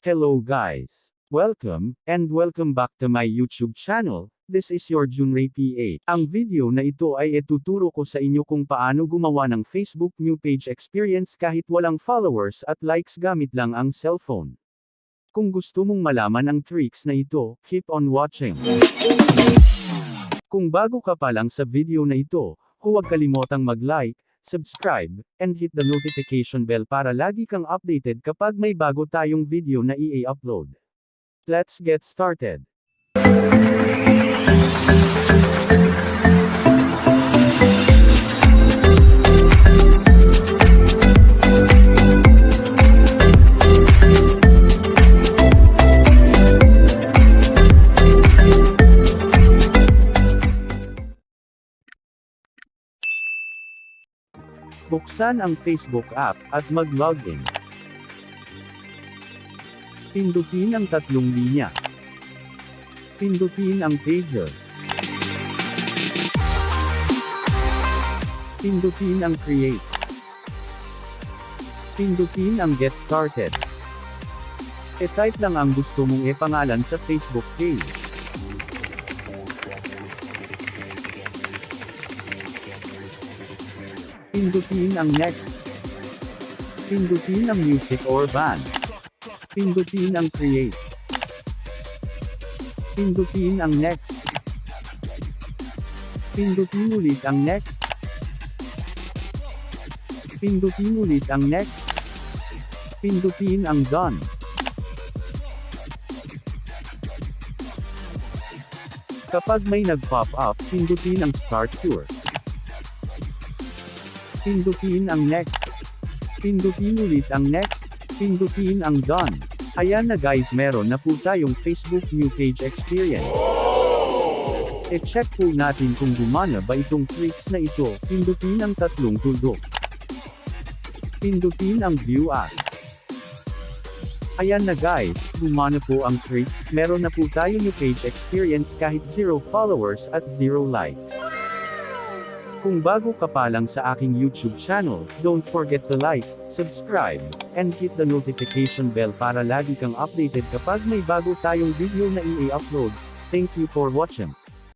Hello guys! Welcome back to my YouTube channel. This is your Junray PH. Ang video na ito ay ituturo ko sa inyo kung paano gumawa ng Facebook new page experience kahit walang followers at likes gamit lang ang cellphone. Kung gusto mong malaman ang tricks na ito, keep on watching. Kung bago ka pa lang sa video na ito, huwag kalimotang mag-like, subscribe, and hit the notification bell para lagi kang updated kapag may bago tayong video na i-upload. Let's get started. Buksan ang Facebook app, at mag-login. Pindutin ang tatlong linya. Pindutin ang Pages. Pindutin ang Create. Pindutin ang Get Started. E-type lang ang gusto mong e-pangalan sa Facebook page. Pindutin ang Next. Pindutin ang Music or Band. Pindutin ang Create. Pindutin ang Next. Pindutin ulit ang Next. Pindutin ulit ang Next. Pindutin ang Done. Kapag may nag-pop up, pindutin ang Start Tour. Pindutin ang Next. Pindutin ulit ang Next. Pindutin ang Done. Ayan na guys, meron na po tayong Facebook new page experience. E-check po natin kung gumana ba itong tricks na ito. Pindutin ang tatlong tuldok. Pindutin ang View As. Ayan na guys, gumana po ang tricks. Meron na po tayo new page experience kahit 0 followers at 0 likes. Kung bago ka pa lang sa aking YouTube channel, don't forget to like, subscribe, and hit the notification bell para lagi kang updated kapag may bago tayong video na i-upload. Thank you for watching.